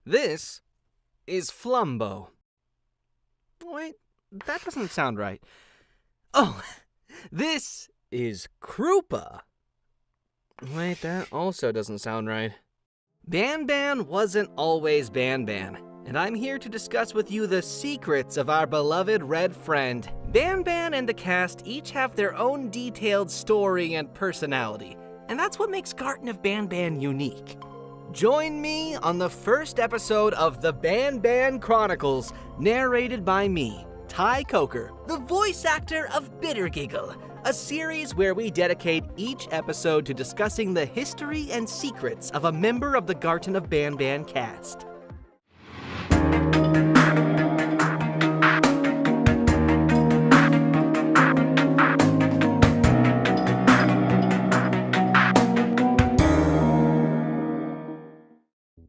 This is Flumbo. Wait, that doesn't sound right. Oh, this is Krupa. Wait, that also doesn't sound right. Banban wasn't always Banban, and I'm here to discuss with you the secrets of our beloved red friend. Banban and the cast each have their own detailed story and personality, and that's what makes Garten of Banban unique. Join me on the first episode of the Banban Chronicles, narrated by me, Ty Coker, the voice actor of Bittergiggle, a series where we dedicate each episode to discussing the history and secrets of a member of the Garten of Banban cast.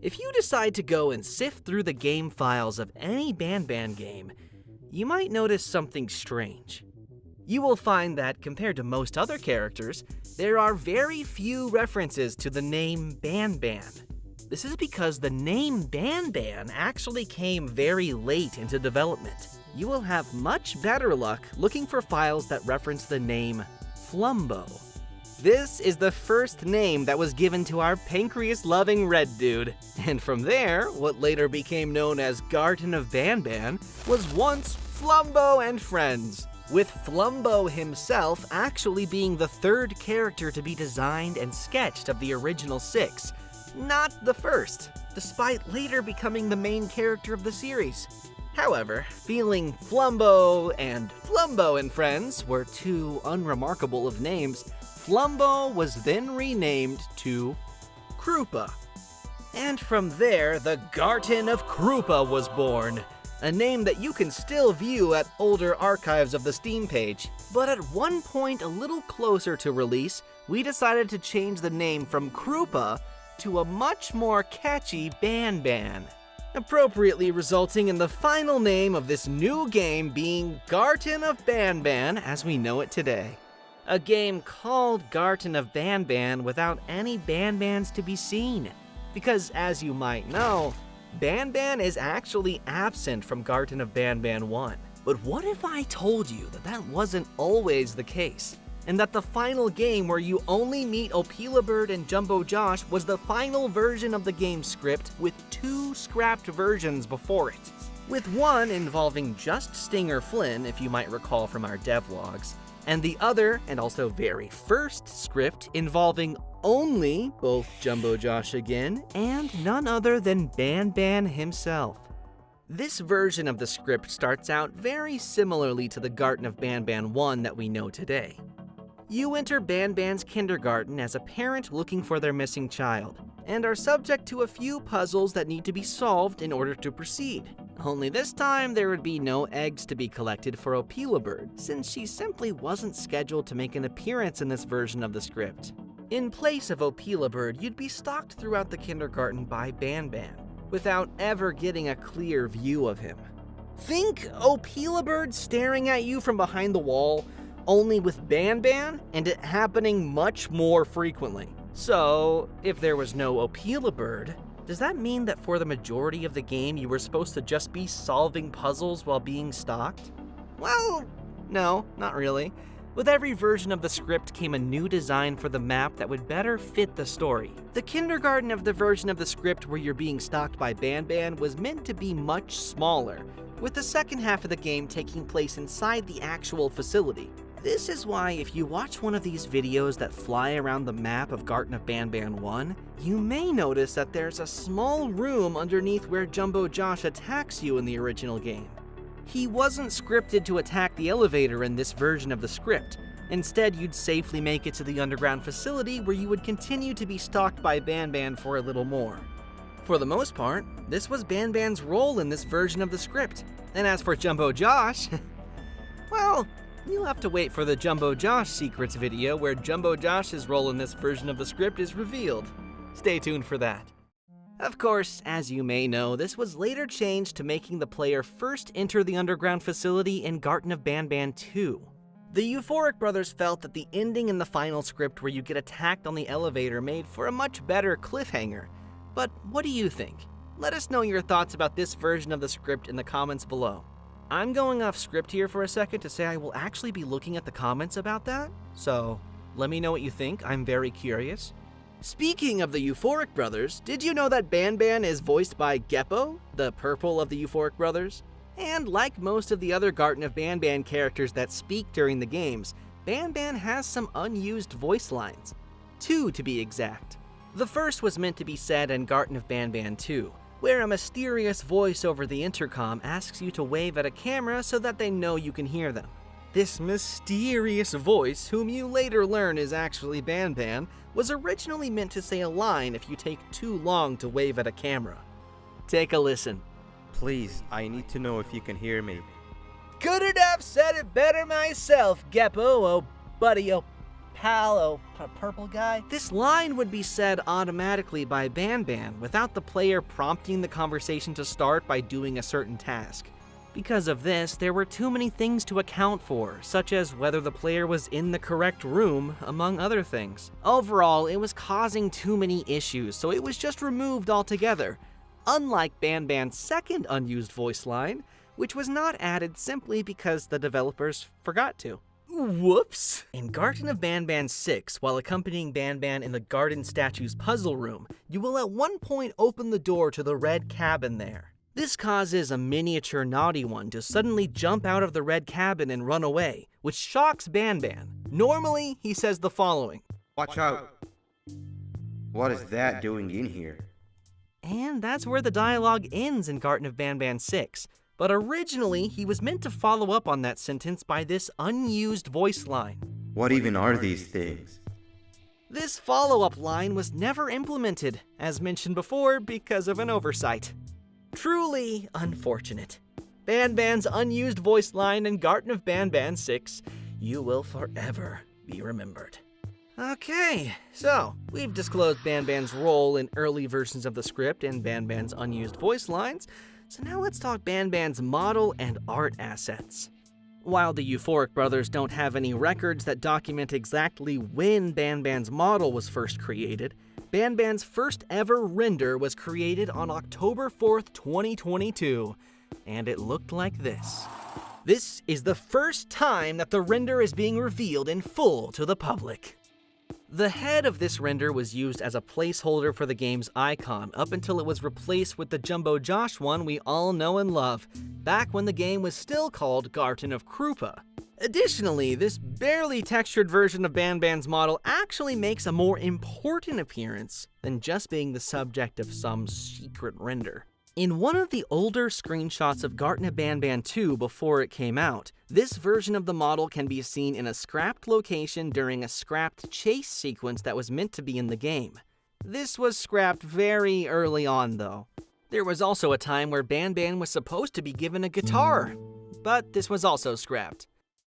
If you decide to go and sift through the game files of any Banban game, you might notice something strange. You will find that, compared to most other characters, there are very few references to the name Banban. This is because the name Banban actually came very late into development. You will have much better luck looking for files that reference the name Flumbo. This is the first name that was given to our pancreas-loving red dude. And from there, what later became known as Garten of Banban was once Flumbo and Friends, with Flumbo himself actually being the third character to be designed and sketched of the original 6, not the first, despite later becoming the main character of the series. However, feeling Flumbo and Friends were too unremarkable of names, Flumbo was then renamed to Krupa. And from there, the Garten of Krupa was born, a name that you can still view at older archives of the Steam page. But at one point a little closer to release, we decided to change the name from Krupa to a much more catchy Banban, appropriately resulting in the final name of this new game being Garten of Banban as we know it today. A game called Garten of Banban without any Banbans to be seen. Because as you might know, Banban is actually absent from Garten of Banban 1. But what if I told you that that wasn't always the case? And that the final game where you only meet Opilabird and Jumbo Josh was the final version of the game script with 2 scrapped versions before it. With one involving just Stinger Flynn, if you might recall from our devlogs, and the other, and also very first script, involving only both Jumbo Josh again, and none other than Banban himself. This version of the script starts out very similarly to the Garten of Banban 1 that we know today. You enter Banban's kindergarten as a parent looking for their missing child, and are subject to a few puzzles that need to be solved in order to proceed. Only this time there would be no eggs to be collected for Opilabird, since she simply wasn't scheduled to make an appearance in this version of the script. In place of Opilabird, you'd be stalked throughout the kindergarten by Banban, without ever getting a clear view of him. Think Opilabird staring at you from behind the wall, only with Banban, and it happening much more frequently. So, if there was no Opilabird, does that mean that for the majority of the game you were supposed to just be solving puzzles while being stalked? Well, no, not really. With every version of the script came a new design for the map that would better fit the story. The kindergarten of the version of the script where you're being stalked by Banban was meant to be much smaller, with the second half of the game taking place inside the actual facility. This is why if you watch one of these videos that fly around the map of Garten of Banban 1, you may notice that there's a small room underneath where Jumbo Josh attacks you in the original game. He wasn't scripted to attack the elevator in this version of the script. Instead, you'd safely make it to the underground facility where you would continue to be stalked by Banban for a little more. For the most part, this was Banban's role in this version of the script. And as for Jumbo Josh, well, you'll have to wait for the Jumbo Josh Secrets video where Jumbo Josh's role in this version of the script is revealed. Stay tuned for that. Of course, as you may know, this was later changed to making the player first enter the underground facility in Garten of Banban 2. The Euphoric brothers felt that the ending in the final script where you get attacked on the elevator made for a much better cliffhanger. But what do you think? Let us know your thoughts about this version of the script in the comments below. I'm going off script here for a second to say I will actually be looking at the comments about that, so let me know what you think. I'm very curious. Speaking of the Euphoric Brothers, did you know that Banban is voiced by Geppo, the purple of the Euphoric Brothers? And like most of the other Garten of Banban characters that speak during the games, Banban has some unused voice lines. 2 to be exact. The first was meant to be said in Garten of Banban 2, where a mysterious voice over the intercom asks you to wave at a camera so that they know you can hear them. This mysterious voice, whom you later learn is actually Banban, was originally meant to say a line if you take too long to wave at a camera. Take a listen. Please, I need to know if you can hear me. Couldn't have said it better myself, Geppo, oh buddy, oh pal, oh purple guy. This line would be said automatically by Banban without the player prompting the conversation to start by doing a certain task. Because of this, there were too many things to account for, such as whether the player was in the correct room, among other things. Overall, it was causing too many issues, so it was just removed altogether. Unlike Banban's second unused voice line, which was not added simply because the developers forgot to. Whoops! In Garten of Banban 6, while accompanying Banban in the garden statue's puzzle room, you will at one point open the door to the red cabin there. This causes a miniature naughty one to suddenly jump out of the red cabin and run away, which shocks Banban. Normally, he says the following: Watch out! What is that doing in here? And that's where the dialogue ends in Garten of Banban 6. But originally, he was meant to follow up on that sentence by this unused voice line. What even are these things? This follow-up line was never implemented, as mentioned before, because of an oversight. Truly unfortunate. Banban's unused voice line in Garten of Banban 6, you will forever be remembered. Okay, so we've disclosed Banban's role in early versions of the script and Banban's unused voice lines, so now let's talk Banban's model and art assets. While the Euphoric Brothers don't have any records that document exactly when Banban's model was first created, Banban's first ever render was created on October 4th, 2022, and it looked like this. This is the first time that the render is being revealed in full to the public. The head of this render was used as a placeholder for the game's icon up until it was replaced with the Jumbo Josh one we all know and love, back when the game was still called Garten of Krupa. Additionally, this barely textured version of Banban's model actually makes a more important appearance than just being the subject of some secret render. In one of the older screenshots of Garten of Banban 2 before it came out, this version of the model can be seen in a scrapped location during a scrapped chase sequence that was meant to be in the game. This was scrapped very early on though. There was also a time where Banban was supposed to be given a guitar, but this was also scrapped.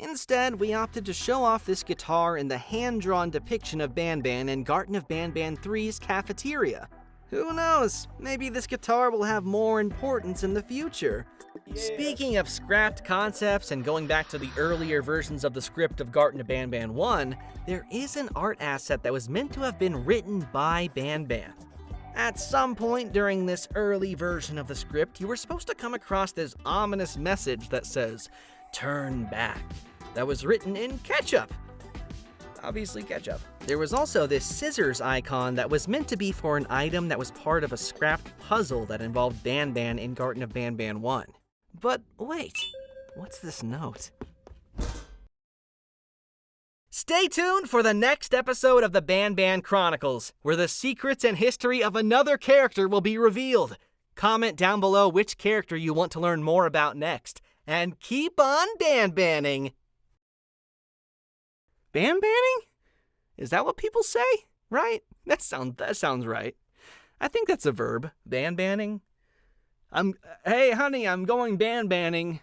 Instead, we opted to show off this guitar in the hand-drawn depiction of Banban in Garten of Banban 3's cafeteria. Who knows, maybe this guitar will have more importance in the future. Yeah. Speaking of scrapped concepts and going back to the earlier versions of the script of Garten of Banban 1, there is an art asset that was meant to have been written by Banban. At some point during this early version of the script, you were supposed to come across this ominous message that says, "Turn back," that was written in ketchup. Obviously ketchup. There was also this scissors icon that was meant to be for an item that was part of a scrapped puzzle that involved Banban in Garten of Banban 1. But wait, what's this note? Stay tuned for the next episode of the Banban Chronicles, where the secrets and history of another character will be revealed. Comment down below which character you want to learn more about next, and keep on Banbanning! Banbanning? Is that what people say? Right? That sounds right. I think that's a verb. Banbanning. Hey honey, I'm going Banbanning.